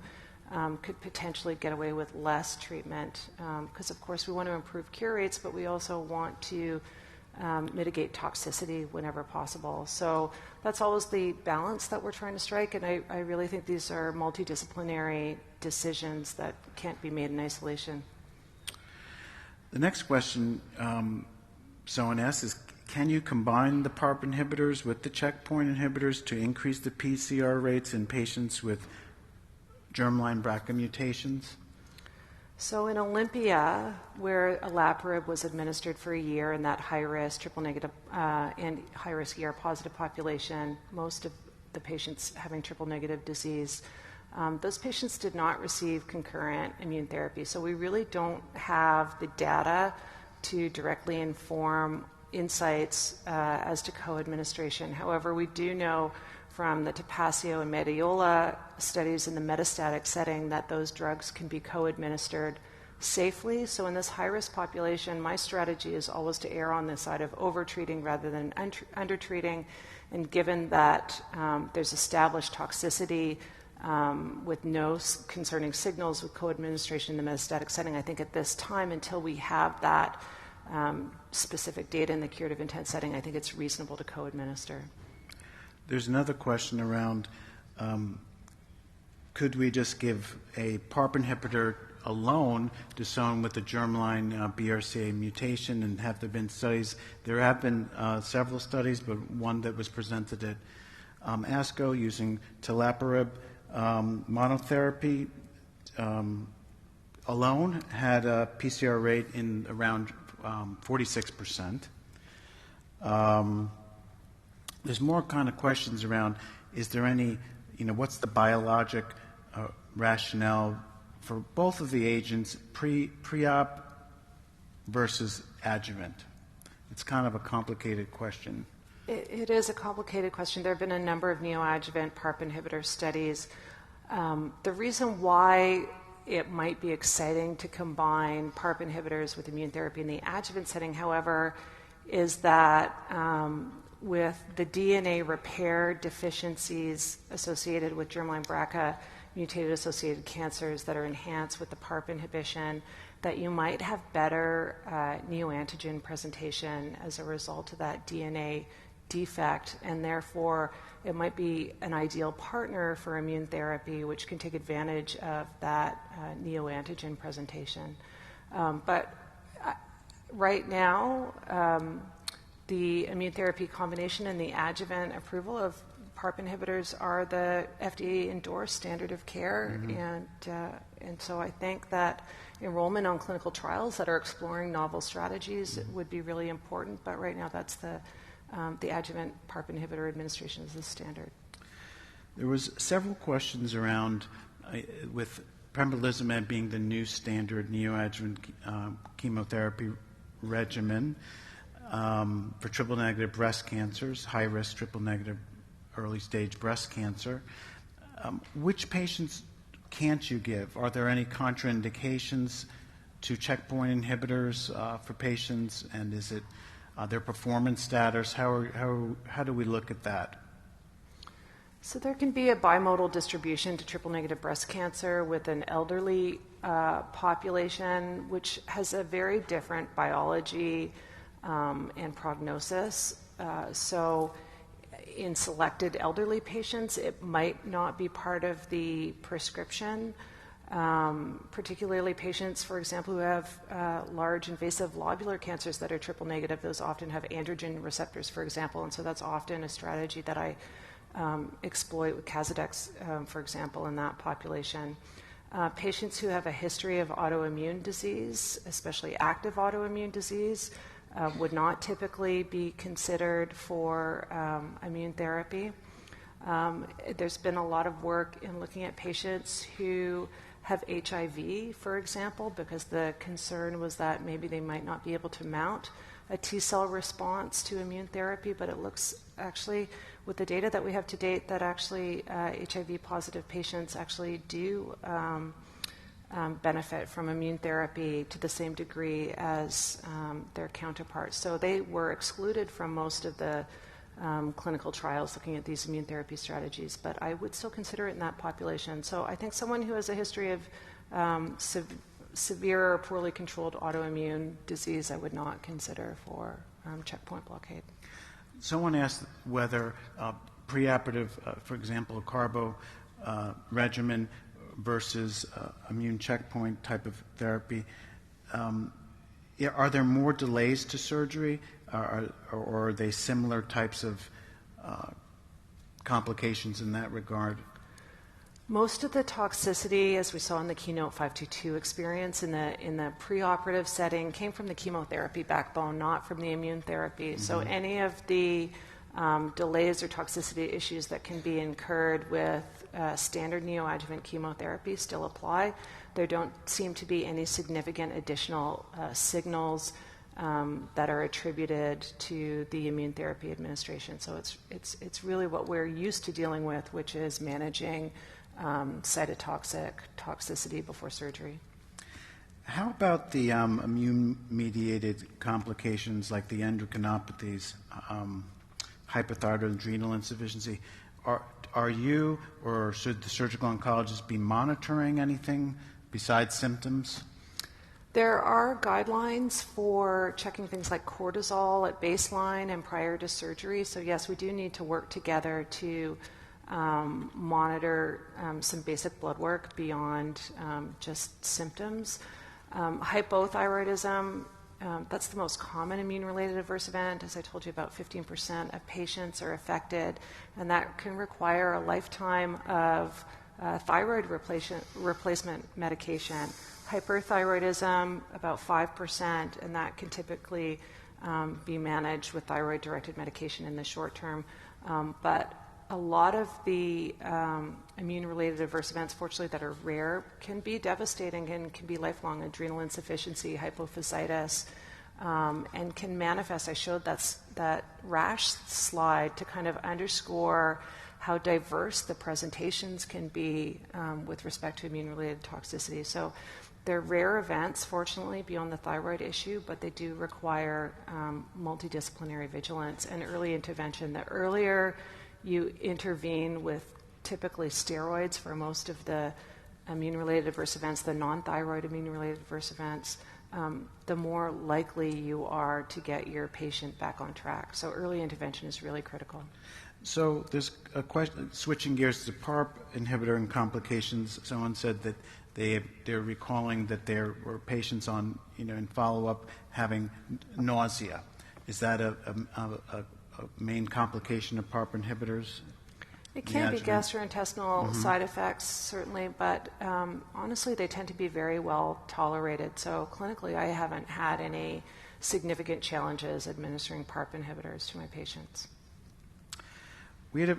could potentially get away with less treatment. Because, of course, we want to improve cure rates, but we also want to mitigate toxicity whenever possible. So that's always the balance that we're trying to strike, and I really think these are multidisciplinary decisions that can't be made in isolation. The next question someone asks is, can you combine the Parp inhibitors with the checkpoint inhibitors to increase the PCR rates in patients with germline BRCA mutations? So in Olympia, where olaparib was administered for a year in that high-risk triple-negative and high-risk ER-positive population, most of the patients having triple-negative disease, those patients did not receive concurrent immune therapy. So we really don't have the data to directly inform insights as to co-administration. However, we do know from the Tapasio and Mediola studies in the metastatic setting that those drugs can be co-administered safely. So in this high-risk population, my strategy is always to err on the side of over-treating rather than under-treating. And given that there's established toxicity with no concerning signals with co-administration in the metastatic setting, I think at this time, until we have that specific data in the curative intent setting, I think it's reasonable to co-administer. There's another question around, could we just give a Parp inhibitor alone to someone with a germline BRCA mutation, and have there been studies? There have been several studies, but one that was presented at ASCO using telaparib monotherapy alone had a PCR rate in around 46%. There's more kind of questions around, is there any, what's the biologic rationale for both of the agents, pre-op versus adjuvant? It's kind of a complicated question. It is a complicated question. There have been a number of neoadjuvant Parp inhibitor studies. The reason why it might be exciting to combine Parp inhibitors with immune therapy in the adjuvant setting, however, is that with the DNA repair deficiencies associated with germline BRCA mutated associated cancers that are enhanced with the Parp inhibition, that you might have better neoantigen presentation as a result of that DNA defect, and therefore it might be an ideal partner for immune therapy, which can take advantage of that neoantigen presentation. But right now, the immune therapy combination and the adjuvant approval of Parp inhibitors are the FDA-endorsed standard of care, and so I think that enrollment on clinical trials that are exploring novel strategies would be really important, but right now that's the adjuvant Parp inhibitor administration is the standard. There was several questions around with pembrolizumab being the new standard neoadjuvant chemotherapy regimen for triple-negative breast cancers, high-risk triple-negative early-stage breast cancer. Which patients can't you give? Are there any contraindications to checkpoint inhibitors for patients, and is it their performance status? How do we look at that? So there can be a bimodal distribution to triple-negative breast cancer with an elderly population, which has a very different biology and prognosis. So in selected elderly patients, it might not be part of the prescription, particularly patients, for example, who have large invasive lobular cancers that are triple negative. Those often have androgen receptors, for example, and so that's often a strategy that I exploit with Casodex, for example, in that population. Patients who have a history of autoimmune disease, especially active autoimmune disease, would not typically be considered for immune therapy. There's been a lot of work in looking at patients who have HIV, for example, because the concern was that maybe they might not be able to mount a T-cell response to immune therapy, but it looks actually, with the data that we have to date, that actually HIV-positive patients actually do benefit from immune therapy to the same degree as their counterparts. So they were excluded from most of the clinical trials looking at these immune therapy strategies, but I would still consider it in that population. So I think someone who has a history of severe or poorly controlled autoimmune disease, I would not consider for checkpoint blockade. Someone asked whether preoperative, for example, a carbo regimen versus immune checkpoint type of therapy, are there more delays to surgery, or are they similar types of complications in that regard? Most of the toxicity, as we saw in the Keynote 522 experience in the preoperative setting, came from the chemotherapy backbone, not from the immune therapy. So any of the delays or toxicity issues that can be incurred with standard neoadjuvant chemotherapy still apply. There don't seem to be any significant additional signals that are attributed to the immune therapy administration. So it's really what we're used to dealing with, which is managing cytotoxic toxicity before surgery. How about the immune-mediated complications like the endocrinopathies, hypothyroidism, adrenal insufficiency? Are you or should the surgical oncologist be monitoring anything besides symptoms? There are guidelines for checking things like cortisol at baseline and prior to surgery. So yes, we do need to work together to monitor some basic blood work beyond just symptoms. Hypothyroidism, that's the most common immune-related adverse event. As I told you, about 15% of patients are affected, and that can require a lifetime of thyroid replacement medication. Hyperthyroidism, about 5%, and that can typically be managed with thyroid-directed medication in the short term. But a lot of the immune-related adverse events, fortunately, that are rare, can be devastating and can be lifelong. Adrenal insufficiency, hypophysitis, and can manifest. I showed that rash slide to kind of underscore how diverse the presentations can be with respect to immune-related toxicity. So they're rare events, fortunately, beyond the thyroid issue, but they do require multidisciplinary vigilance and early intervention. The earlier you intervene with typically steroids for most of the immune-related adverse events, the non-thyroid immune-related adverse events, the more likely you are to get your patient back on track. So early intervention is really critical. So there's a question, switching gears to PARP inhibitor and complications. Someone said that they're recalling that there were patients on, in follow-up having nausea. Is that a main complication of PARP inhibitors? It can be gastrointestinal side effects, certainly, but honestly, they tend to be very well tolerated. So clinically, I haven't had any significant challenges administering PARP inhibitors to my patients. We had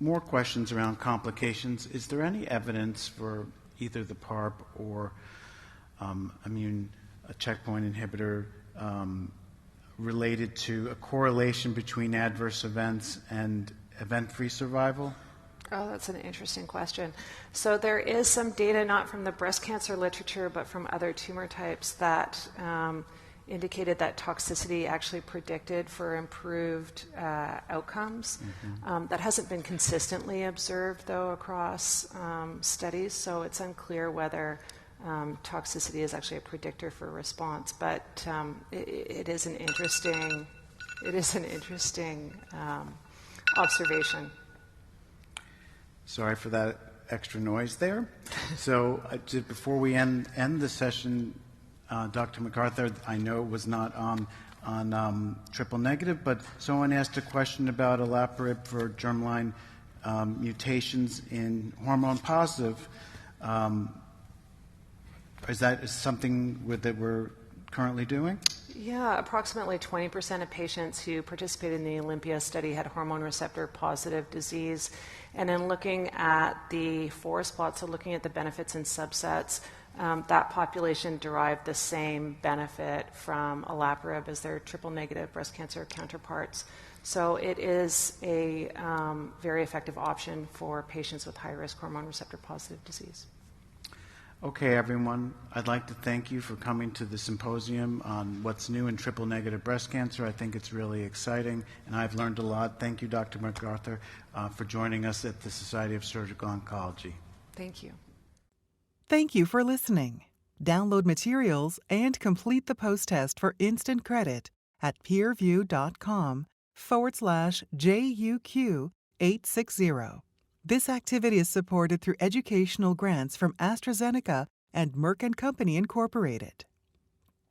more questions around complications. Is there any evidence for either the PARP or immune checkpoint inhibitor related to a correlation between adverse events and event-free survival? Oh, that's an interesting question. So there is some data, not from the breast cancer literature, but from other tumor types that indicated that toxicity actually predicted for improved outcomes. That hasn't been consistently observed, though, across studies, so it's unclear whether toxicity is actually a predictor for response. But it is an interesting observation. Sorry for that extra noise there. So before we end the session, Dr. MacArthur, I know it was not on triple negative, but someone asked a question about olaparib for germline mutations in hormone positive. Is that something that we're currently doing? Yeah, approximately 20% of patients who participated in the Olympia study had hormone receptor positive disease. And in looking at the forest plot, so looking at the benefits in subsets, that population derived the same benefit from olaparib as their triple negative breast cancer counterparts. So it is a very effective option for patients with high-risk hormone receptor positive disease. Okay, everyone, I'd like to thank you for coming to the symposium on what's new in triple-negative breast cancer. I think it's really exciting, and I've learned a lot. Thank you, Dr. MacArthur, for joining us at the Society of Surgical Oncology. Thank you. Thank you for listening. Download materials and complete the post-test for instant credit at peerview.com/JUQ860. This activity is supported through educational grants from AstraZeneca and Merck & Company Incorporated.